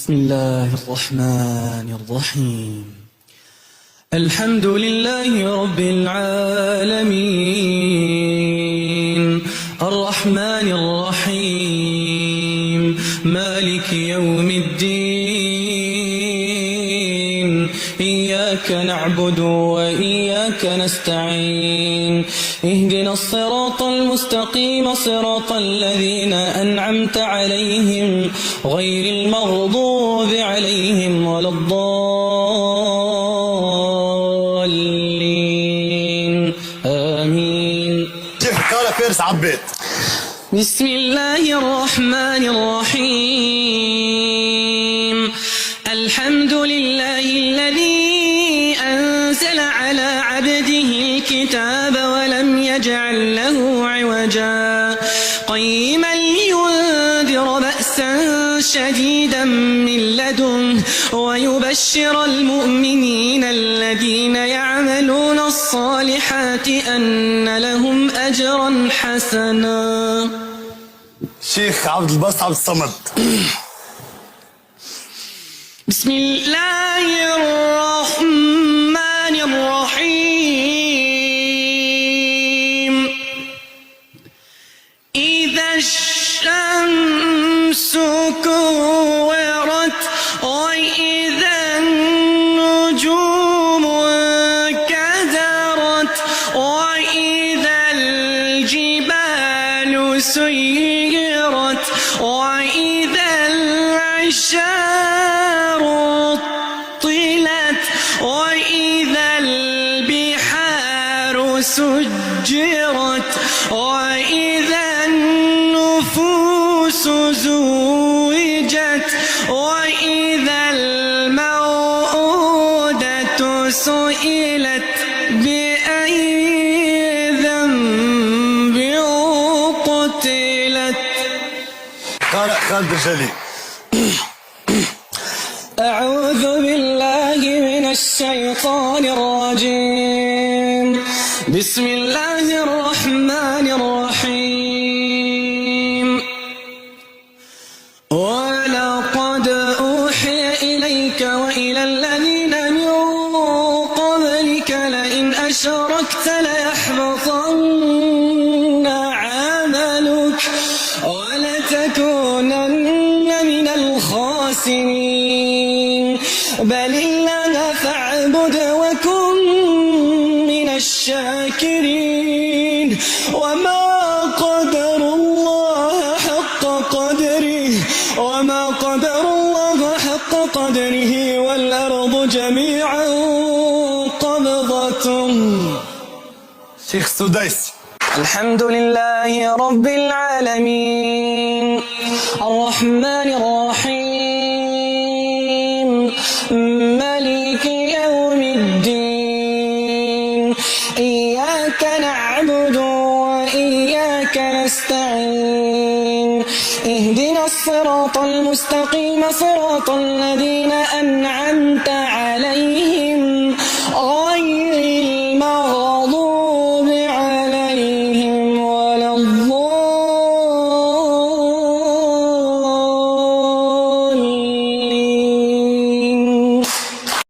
بسم الله الرحمن الرحيم. الحمد لله رب العالمين الرحمن الرحيم مالك يوم الدين إياك نعبد وإياك نستعين اهدنا الصراط المستقيم صراط الذين أنعمت عليهم غير المغضوب عليهم ولا الضالين آمين. قال فارس عبيت. بسم الله الرحمن الرحيم. الحمد لله الذي أنزل على عبده الكتاب ولم يجعل له عوجا قيما لينذر بأسا شديدا من لدنه ويبشر المؤمنين الذين يعملون الصالحات أن لهم أجرا حسنا. شيخ عبد الباسط عبد الصمد. بسم الله الرحمن الرحيم. إذا الشمس كورت وإذا النجوم انكدرت وإذا الجبال سيرت وإذا العشار طلت وإذا البحار سجرت وإذا النفوس زوجت وإذا الموءودة سئلت بأي ذنب قتلت. قال خالد الجلي. أعوذ بالله من الشيطان الرجيم. بسم الله الرحمن الرحيم. ولقد أوحي إليك وإلى الذين من قبلك لئن أشركت ليحبطن عملك ولتكونن من الخاسرين بل الله فاعبد وكن من الشاكرين وما قدر الله حق قدره والأرض جميعا قبضته. شيخ سديس. الحمد لله رب العالمين الرحمن الرحيم مالك يوم الدين إياك نعبد وإياك نستعين اهدنا الصراط المستقيم صراط الذين أنعمت عليهم غير